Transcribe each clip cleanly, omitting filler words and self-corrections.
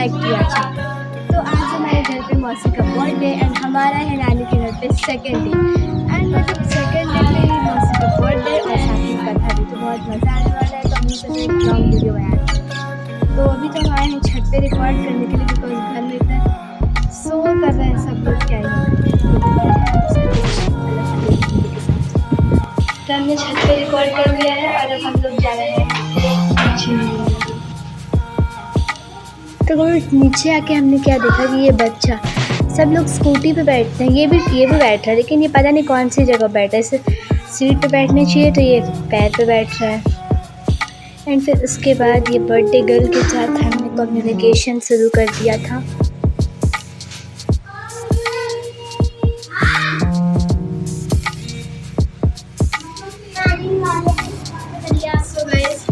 Like किया था। तो आज हमारे घर पे मौसी का बर्थडे एंड हमारा है नानी के घर पे सेकेंड डे एंड मतलब सेकेंड डे पे ही मौसी का बर्थडे और साथ ही कथा भी, तो बहुत मज़ा आने वाला है। तो हमने सोचा एक लॉन्ग वीडियो बनाया। तो अभी तो हम आए हैं छत पे रिकॉर्ड करने के लिए बिकॉज घर में इतना शोर कर रहे हैं सब लोग, क्या ही तो हमने छत पे रिकॉर्ड कर लिया है और अब हम लोग जा रहे हैं तो नीचे आके हमने क्या देखा कि ये बच्चा, सब लोग स्कूटी पे बैठते हैं, ये भी बैठ रहा है, लेकिन ये पता नहीं कौन सी जगह बैठा है। इसे सीट पे बैठनी चाहिए तो ये पैर पे बैठ रहा है। एंड फिर उसके बाद ये बर्थडे गर्ल के साथ हमने कम्युनिकेशन शुरू कर दिया था।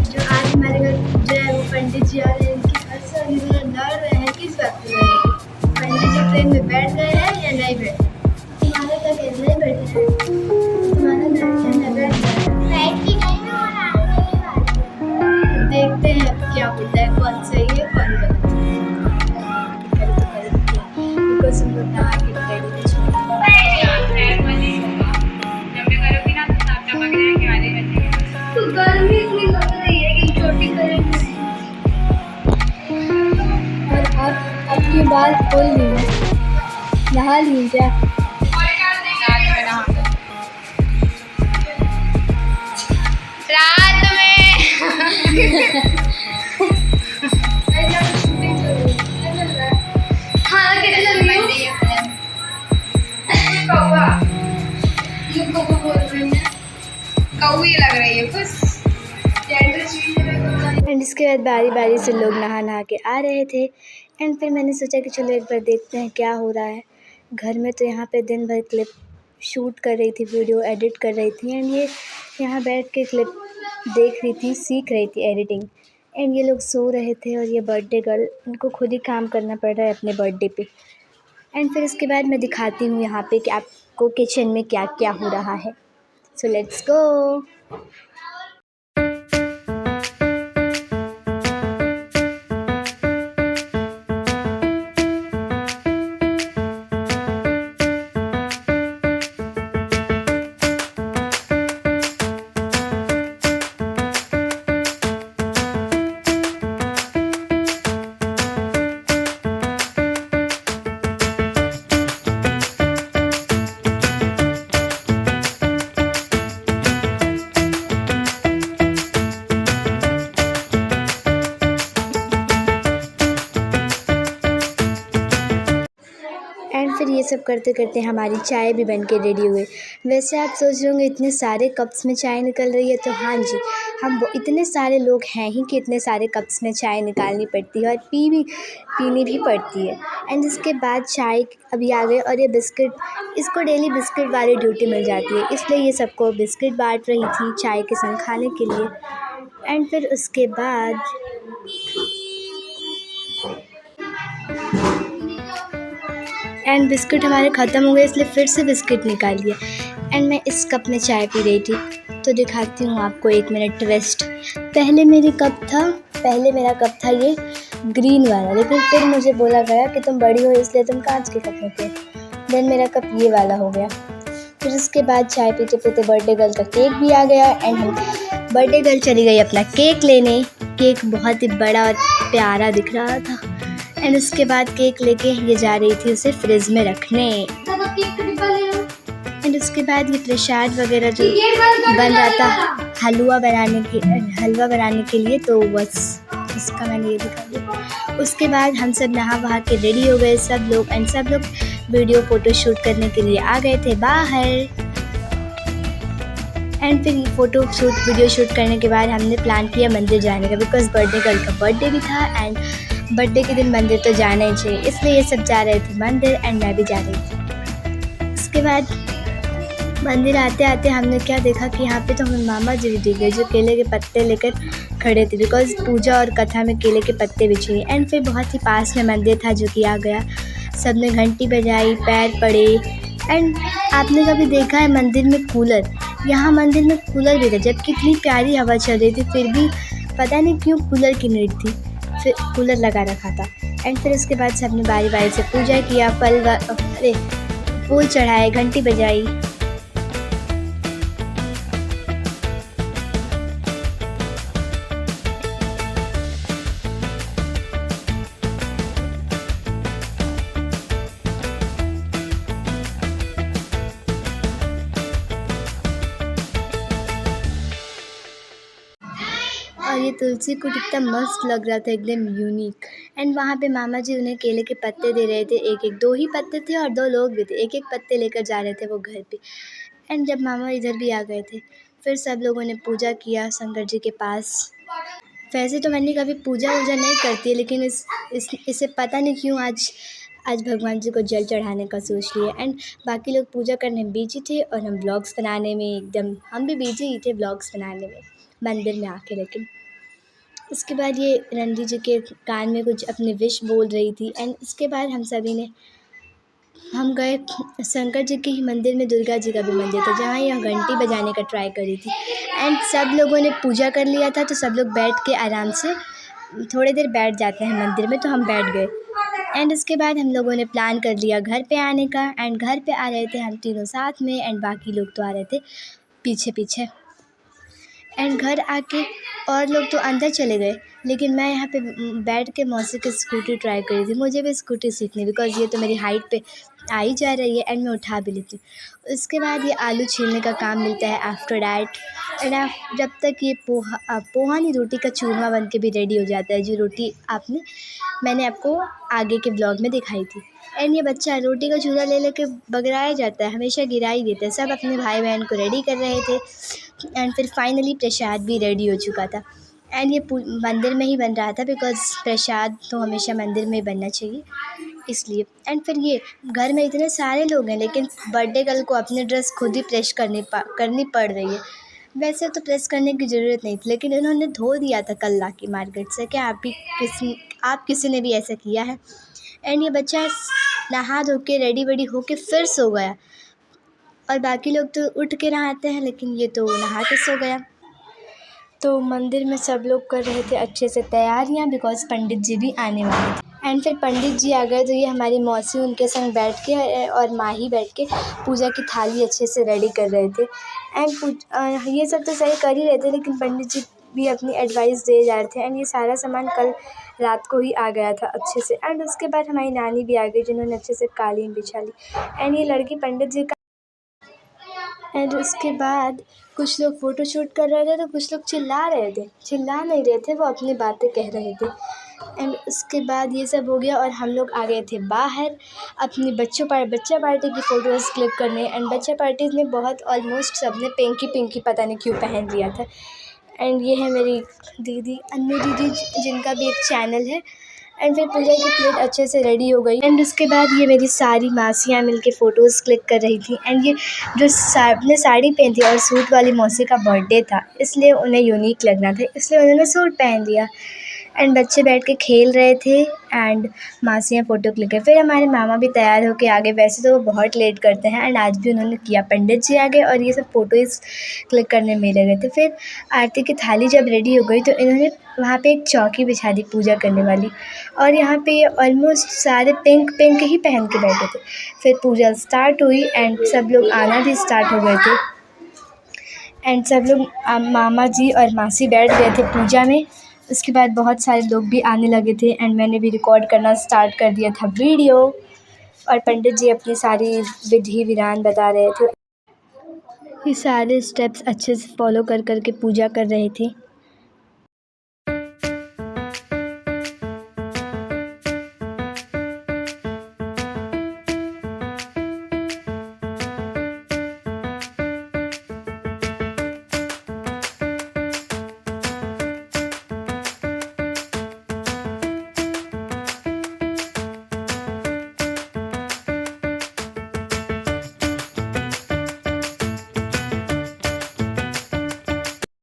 जो आज हमारे घर जो है वो पंडित जी आ रहे हैं, इनकी घर से लड़ रहे हैं किस बात पे। पंडित जी ट्रेन में बैठ गए हैं या नहीं बैठे? तुम्हारा क्या कहना है? बैठे हैं? तुम्हारा कहना बैठ गए? देखते हैं क्या होता है, कौन सही है कौन गलत है। बिकॉज हम लोग नहा के रेडी तो गर्मी इतनी लग रही है कि छोटी करेंगे और आपकी बात खोल ली है, नहा ली क्या? रात में हाँ कैसे लग रही है? कौवी लग रही है कुछ। एंड इसके बाद बारी बारी से लोग नहा के आ रहे थे एंड फिर मैंने सोचा कि चलो एक बार देखते हैं क्या हो रहा है घर में। तो यहाँ पे दिन भर क्लिप शूट कर रही थी, वीडियो एडिट कर रही थी एंड ये यहाँ बैठ के क्लिप देख रही थी, सीख रही थी एडिटिंग। एंड ये लोग सो रहे थे और ये बर्थडे गर्ल, इनको खुद ही काम करना पड़ रहा है अपने बर्थडे पे। एंड फिर इसके बाद मैं दिखाती हूँ यहाँ पे कि आपको किचन में क्या क्या हो रहा है। So let's go. एंड फिर ये सब करते करते हमारी चाय भी बन के रेडी हुई। वैसे आप सोच रहे होंगे इतने सारे कप्स में चाय निकल रही है, तो हाँ जी, हम इतने सारे लोग हैं ही कि इतने सारे कप्स में चाय निकालनी पड़ती है और पीनी भी पड़ती है। एंड इसके बाद चाय अभी आ गए और ये बिस्किट, इसको डेली बिस्किट वाली ड्यूटी मिल जाती है, इसलिए ये सबको बिस्किट बांट रही थी चाय के संग खाने के लिए। एंड फिर उसके बाद एंड बिस्किट हमारे ख़त्म हो गए, इसलिए फिर से बिस्किट निकाल लिया। एंड मैं इस कप में चाय पी रही थी, तो दिखाती हूँ आपको, एक मिनट ट्विस्ट। पहले मेरा कप था ये ग्रीन वाला, लेकिन फिर मुझे बोला गया कि तुम बड़ी हो इसलिए तुम कांच के कप में पियो। देन मेरा कप ये वाला हो गया। फिर उसके बाद चाय पीते पीते बर्थडे गर्ल का केक भी आ गया एंड हम बर्थडे गर्ल चली गई अपना केक लेने। केक बहुत ही बड़ा और प्यारा दिख रहा था एंड उसके बाद केक लेके ये जा रही थी उसे फ्रिज में रखने। एंड उसके बाद ये प्रसाद वगैरह जो बन रहा था हलवा बनाने के लिए, तो बस उसका मैंने ये दिखा दिया। उसके बाद हम सब नहा वहा के रेडी हो गए सब लोग एंड सब लोग वीडियो फ़ोटो शूट करने के लिए आ गए थे बाहर। एंड फिर वीडियो शूट करने के बाद हमने प्लान किया मंदिर जाने का, बिकॉज़ बर्थडे गर्ल का बर्थडे भी था एंड बर्थडे के दिन मंदिर तो जाना ही चाहिए, इसलिए ये सब जा रहे थे मंदिर एंड मैं भी जा रही थी। उसके बाद मंदिर आते आते हमने क्या देखा कि यहाँ पे तो हमें मामा जी भी दिख गए जो केले के पत्ते लेकर खड़े थे, बिकॉज़ पूजा और कथा में केले के पत्ते भी चाहिए। एंड फिर बहुत ही पास में मंदिर था जो कि आ गया, सब ने घंटी बजाई, पैर पड़े। एंड आपने कभी देखा है मंदिर में कूलर? यहाँ मंदिर में कूलर भी था, जबकि इतनी प्यारी हवा चल रही थी, फिर भी पता नहीं क्यों कूलर की नीड थी, फिर कूलर लगा रखा था। एंड फिर उसके बाद सबने बारी बारी से पूजा किया, फूल चढ़ाए, घंटी बजाई। और ये तुलसी को कितना मस्त लग रहा था, एकदम यूनिक। एंड वहाँ पे मामा जी उन्हें केले के पत्ते दे रहे थे, एक एक, 2 ही पत्ते थे और 2 लोग भी थे, एक एक पत्ते लेकर जा रहे थे वो घर पे। एंड जब मामा इधर भी आ गए थे, फिर सब लोगों ने पूजा किया शंकर जी के पास। वैसे तो मैंने कभी पूजा वूजा नहीं करती है, लेकिन इसे पता नहीं क्यों आज भगवान जी को जल चढ़ाने का सोच लिया। एंड बाकी लोग पूजा करने में बिजी थे और हम ब्लॉग्स बनाने में एकदम, हम भी बिजी ही थे ब्लॉग्स बनाने में मंदिर में आके। लेकिन उसके बाद ये रणधी जी के कान में कुछ अपनी विश बोल रही थी। एंड इसके बाद हम गए शंकर जी के ही मंदिर में, दुर्गा जी का भी मंदिर था, जहाँ यह घंटी बजाने का ट्राई करी थी। एंड सब लोगों ने पूजा कर लिया था, तो सब लोग बैठ के आराम से थोड़ी देर बैठ जाते हैं मंदिर में, तो हम बैठ गए। एंड उसके बाद हम लोगों ने प्लान कर लिया घर पे आने का। एंड घर पे आ रहे थे हम तीनों साथ में, एंड बाकी लोग तो आ रहे थे पीछे पीछे। एंड घर आके और लोग तो अंदर चले गए, लेकिन मैं यहाँ पे बैठ के मौसी की स्कूटी ट्राई करी थी। मुझे भी स्कूटी सीखनी, बिकॉज़ ये तो मेरी हाइट पे आ ही जा रही है एंड मैं उठा भी लेती हूँ। उसके बाद ये आलू छीलने का काम मिलता है आफ्टर डैट। एंड जब तक ये पोहा नहीं, रोटी का चूरमा बन के भी रेडी हो जाता है, जो रोटी मैंने आपको आगे के ब्लॉग में दिखाई थी। एंड ये बच्चा रोटी का चूरा ले लेके बगराया जाता है, हमेशा गिरा ही देता है। सब अपने भाई बहन को रेडी कर रहे थे। एंड फिर फाइनली प्रसाद भी रेडी हो चुका था। एंड ये मंदिर में ही बन रहा था, बिकॉज़ प्रसाद तो हमेशा मंदिर में ही बनना चाहिए, इसलिए। एंड फिर ये घर में इतने सारे लोग हैं, लेकिन बर्थडे गर्ल को अपनी ड्रेस खुद ही प्रेस करनी पड़ रही है। वैसे तो प्रेस करने की ज़रूरत नहीं थी, लेकिन इन्होंने धो दिया था कल लाके मार्केट से। क्या आप किसी ने भी ऐसा किया है? एंड ये बच्चा नहा धो के रेडी वेडी होके फिर सो गया, और बाकी लोग तो उठ के नहाते हैं, लेकिन ये तो नहा के सो गया। तो मंदिर में सब लोग कर रहे थे अच्छे से तैयारियां, बिकॉज़ पंडित जी भी आने वाले थे। एंड फिर पंडित जी आ गए, तो ये हमारी मौसी उनके संग बैठ के और माही बैठ के पूजा की थाली अच्छे से रेडी कर रहे थे। एंड ये सब तो सही कर ही रहे थे, लेकिन पंडित जी भी अपनी एडवाइस दे जा रहे थे। एंड ये सारा सामान कल रात को ही आ गया था अच्छे से। एंड उसके बाद हमारी नानी भी आ गई, जिन्होंने अच्छे से कालीन बिछा ली। एंड ये लड़की पंडित जी का। एंड उसके बाद कुछ लोग फ़ोटो शूट कर रहे थे, तो कुछ लोग चिल्ला नहीं रहे थे, वो अपनी बातें कह रहे थे। एंड उसके बाद ये सब हो गया और हम लोग आ गए थे बाहर अपनी बच्चा पार्टी की फ़ोटोज़ क्लिक करने। एंड बच्चा पार्टी में बहुत ऑलमोस्ट सबने पिंकी पता नहीं क्यों पहन लिया था। एंड ये है मेरी दीदी, अन्नू दीदी, जिनका भी एक चैनल है। एंड फिर पूजा की प्लेट अच्छे से रेडी हो गई। एंड उसके बाद ये मेरी सारी मासियाँ मिलके फ़ोटोज़ क्लिक कर रही थी। एंड ये जो ने साड़ी पहनी थी, और सूट वाली मौसी का बर्थडे था, इसलिए उन्हें यूनिक लगना था, इसलिए उन्होंने सूट पहन लिया। एंड बच्चे बैठ के खेल रहे थे, एंड मासियाँ फ़ोटो क्लिक कर। फिर हमारे मामा भी तैयार होके आ गए। वैसे तो वो बहुत लेट करते हैं, एंड आज भी उन्होंने किया। पंडित जी आ गए और ये सब फ़ोटोज़ क्लिक करने में लगे थे। फिर आरती की थाली जब रेडी हो गई, तो इन्होंने वहाँ पे एक चौकी बिछा दी पूजा करने वाली, और यहाँ पे ऑलमोस्ट सारे पिंक ही पहन के बैठे थे। फिर पूजा स्टार्ट हुई, एंड सब लोग आना भी स्टार्ट हो गए थे। एंड सब लोग मामा जी और मासी बैठ गए थे पूजा में। उसके बाद बहुत सारे लोग भी आने लगे थे, एंड मैंने भी रिकॉर्ड करना स्टार्ट कर दिया था वीडियो। और पंडित जी अपनी सारी विधि विधान बता रहे थे। ये सारे स्टेप्स अच्छे से फॉलो कर के पूजा कर रहे थे।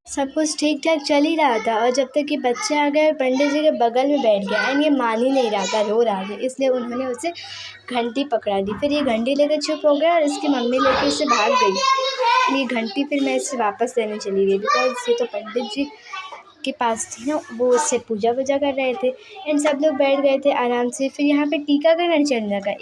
सब कुछ ठीक ठाक चल ही रहा था, और जब तक कि बच्चे आ गए, पंडित जी के बगल में बैठ गया। एंड ये मान ही नहीं रहा था, रो रहा था, इसलिए उन्होंने उसे घंटी पकड़ा दी। फिर ये घंटी लेकर चुप हो गया, और इसकी मम्मी लेकर इसे भाग गई। ये घंटी फिर मैं इसे वापस लेने चली गई, बिकॉज ये तो पंडित जी के पास थी ना, वो उससे पूजा वूजा कर रहे थे एंड सब लोग बैठ गए थे आराम से। फिर यहाँ पे टीकाकरण चलने लगा,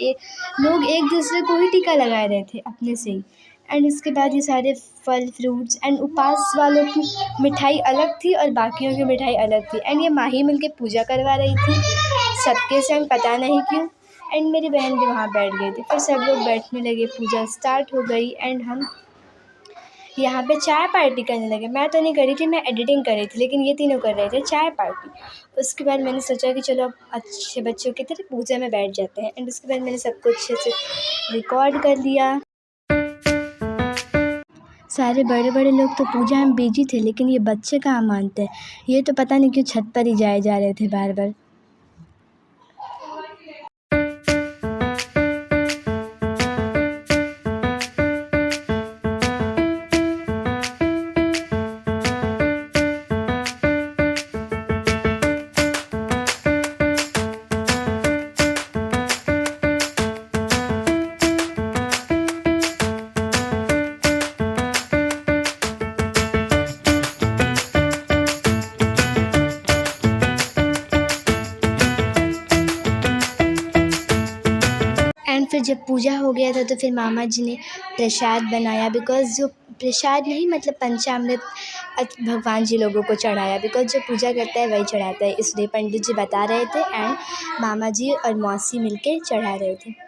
लोग एक दूसरे को ही टीका लगा रहे थे अपने से ही। एंड उसके बाद ये सारे फल फ्रूट्स एंड उपास वालों की मिठाई अलग थी और बाकियों की मिठाई अलग थी। एंड ये माही मिल के पूजा करवा रही थी सबके संग, पता नहीं क्यों। एंड मेरी बहन भी वहाँ बैठ गई थी। फिर सब लोग बैठने लगे, पूजा स्टार्ट हो गई एंड हम यहाँ पे चाय पार्टी करने लगे। मैं तो नहीं कर रही थी, मैं एडिटिंग कर रही थी, लेकिन ये तीनों कर रहे थे चाय पार्टी। उसके बाद मैंने सोचा कि चलो अब अच्छे बच्चों की तरह पूजा में बैठ जाते हैं। एंड उसके बाद मैंने सब कुछ अच्छे से रिकॉर्ड कर लिया। सारे बड़े बड़े लोग तो पूजा में बिजी थे, लेकिन ये बच्चे कहाँ मानते हैं। ये तो पता नहीं क्यों छत पर ही जाए जा रहे थे बार बार। एंड फिर जब पूजा हो गया था तो फिर मामा जी ने प्रसाद बनाया, बिकॉज़ जो प्रसाद नहीं मतलब पंचामृत भगवान जी लोगों को चढ़ाया, बिकॉज़ जो पूजा करता है वही चढ़ाता है, इसलिए पंडित जी बता रहे थे एंड मामा जी और मौसी मिलके चढ़ा रहे थे।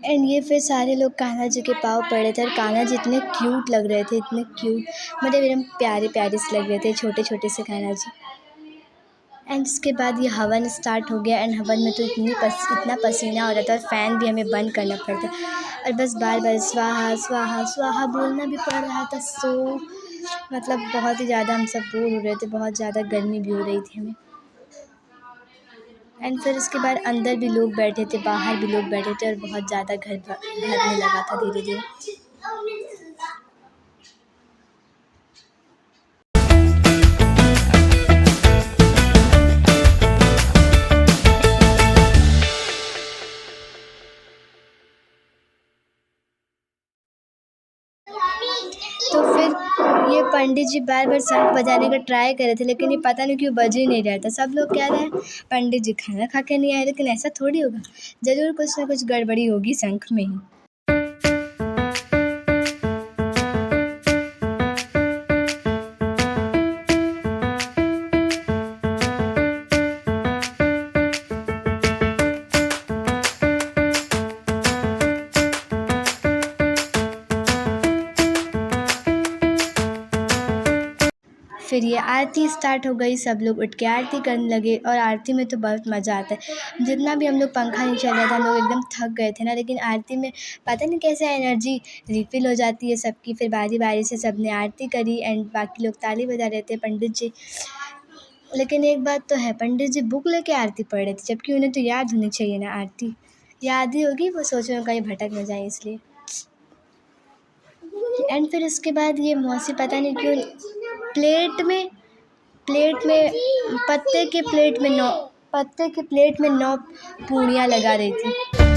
एंड ये फिर सारे लोग कान्हा जी के पाँव पड़े थे और कान्हा जी इतने क्यूट लग रहे थे, इतने क्यूट, मतलब एकदम प्यारे प्यारे से लग रहे थे, छोटे छोटे से कान्हा जी। एंड उसके बाद ये हवन स्टार्ट हो गया एंड हवन में तो इतना पसीना हो रहा था और फ़ैन भी हमें बंद करना पड़ता और बस बार बार स्वाहा स्वाहा स्वाहा बोलना भी पड़ रहा था। मतलब बहुत ही ज़्यादा हम सब बोर हो रहे थे, बहुत ज़्यादा गर्मी भी हो रही थी हमें। एंड फिर उसके बाद अंदर भी लोग बैठे थे, बाहर भी लोग बैठे थे और बहुत ज़्यादा घर भरने लगा था धीरे धीरे। तो फिर ये पंडित जी बार बार शंख बजाने का ट्राई कर रहे थे, लेकिन ये पता नहीं क्यों बज ही नहीं रहा था। सब लोग कह रहे हैं पंडित जी खाना खा के नहीं आए, लेकिन ऐसा थोड़ी होगा, ज़रूर कुछ ना कुछ गड़बड़ी होगी शंख में ही। फिर ये आरती स्टार्ट हो गई, सब लोग उठ के आरती करने लगे और आरती में तो बहुत मज़ा आता है। जितना भी हम लोग पंखा नहीं चल रहा था, हम लोग एकदम थक गए थे ना, लेकिन आरती में पता नहीं कैसे एनर्जी रिफ़िल हो जाती है सबकी। फिर बारी बारी से सब ने आरती करी एंड बाकी लोग ताली बजा रहे थे, पंडित जी। लेकिन एक बात तो है, पंडित जी बुक लेके आरती पढ़ रहे थे, जबकि उन्हें तो याद होनी चाहिए ना आरती। याद ही होगी, वो सोच में कहीं भटक न जाए इसलिए। एंड फिर उसके बाद ये मौसी पता नहीं क्यों प्लेट में पत्ते के प्लेट में 9 पूड़ियाँ लगा रही थी।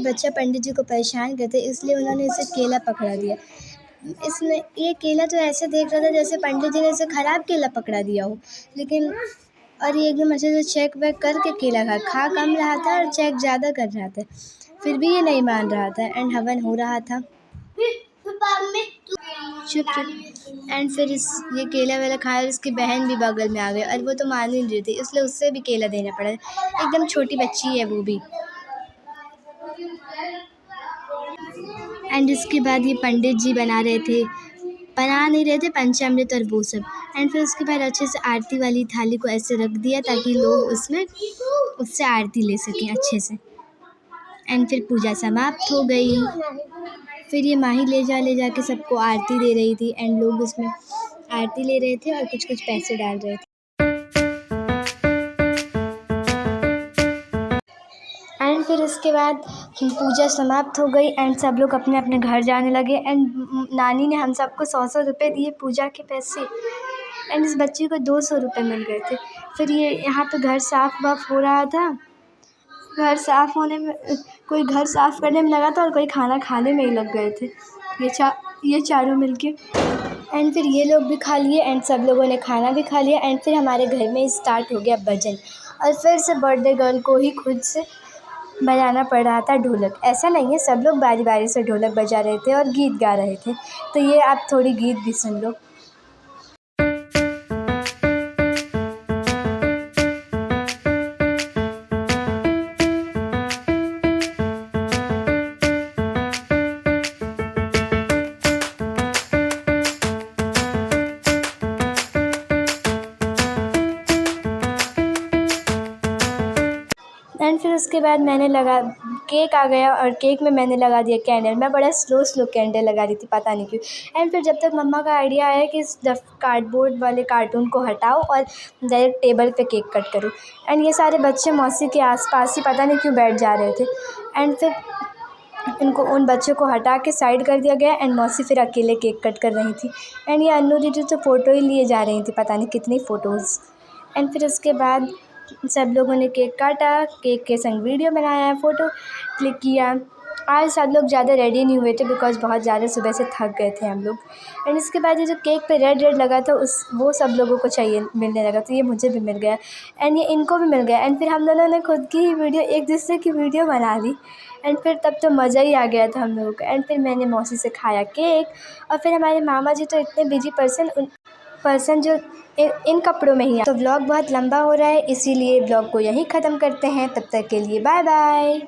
बच्चा पंडित जी को परेशान करते, इसलिए उन्होंने इसे केला पकड़ा दिया। इसमें ये केला तो ऐसे देख रहा था जैसे पंडित जी ने इसे ख़राब केला पकड़ा दिया हो, लेकिन और ये एकदम अच्छे से चेक वेक करके केला खा कम रहा था और चेक ज़्यादा कर रहा था, फिर भी ये नहीं मान रहा था। एंड हवन हो रहा था। चुप चुप। एंड फिर ये केला वेला खाया और इसकी बहन भी बगल में आ गई और वो तो मान ही नहीं रही थी, इसलिए उससे भी केला देना पड़ा। एकदम छोटी बच्ची है वो भी। एंड इसके बाद ये पंडित जी बना नहीं रहे थे पंचामृत और वो सब। एंड फिर उसके बाद अच्छे से आरती वाली थाली को ऐसे रख दिया ताकि लोग उससे आरती ले सकें अच्छे से। एंड फिर पूजा समाप्त हो गई। फिर ये माही ले जा के सबको आरती दे रही थी एंड लोग उसमें आरती ले रहे थे और कुछ पैसे डाल रहे थे। एंड फिर इसके बाद पूजा समाप्त हो गई एंड सब लोग अपने अपने घर जाने लगे। एंड नानी ने हम सबको 100 रुपये दिए पूजा के पैसे। एंड इस बच्चे को 200 रुपये मिल गए थे। फिर ये यहाँ पे घर साफ वाफ हो रहा था। घर साफ होने में कोई घर साफ करने में लगा था और कोई खाना खाने में ही लग गए थे, ये चारों मिलके। एंड फिर ये लोग भी खा लिए एंड सब लोगों ने खाना भी खा लिया। एंड फिर हमारे घर में स्टार्ट हो गया भजन और फिर से बर्थडे गर्ल को ही खुद से बजाना पड़ रहा था ढोलक। ऐसा नहीं है, सब लोग बारी बारी से ढोलक बजा रहे थे और गीत गा रहे थे। तो ये आप थोड़ी गीत भी सुन लो। एंड फिर उसके बाद केक आ गया और केक में मैंने लगा दिया कैंडल। मैं बड़ा स्लो कैंडल लगा रही थी, पता नहीं क्यों। एंड फिर जब तक मम्मा का आइडिया आया कि इस कार्डबोर्ड वाले कार्टून को हटाओ और डायरेक्ट टेबल पे केक कट करो। एंड ये सारे बच्चे मौसी के आसपास ही पता नहीं क्यों बैठ जा रहे थे। एंड फिर उन बच्चों को हटा के साइड कर दिया गया एंड मौसी फिर अकेले केक कट कर रही थी। एंड ये अन्नू दीदी तो फ़ोटो ही लिए जा रही थी, पता नहीं कितनी फ़ोटोज़। एंड फिर उसके बाद सब लोगों ने केक काटा, केक के संग वीडियो बनाया, फ़ोटो क्लिक किया। आज सब लोग ज़्यादा रेडी नहीं हुए थे बिकॉज़ बहुत ज़्यादा सुबह से थक गए थे हम लोग। एंड इसके बाद ये जो केक पे रेड लगा था वो सब लोगों को मिलने लगा, तो ये मुझे भी मिल गया एंड ये इनको भी मिल गया। एंड फिर हम दोनों ने खुद की ही वीडियो एक दूसरे की वीडियो बना ली। एंड फिर तब तो मज़ा ही आ गया था हम लोगों को। एंड फिर मैंने मौसी से खाया केक और फिर हमारे मामा जी तो इतने बिजी पर्सन जो इन कपड़ों में ही है। तो व्लॉग बहुत लंबा हो रहा है, इसीलिए व्लॉग को यहीं ख़त्म करते हैं। तब तक के लिए बाय बाय।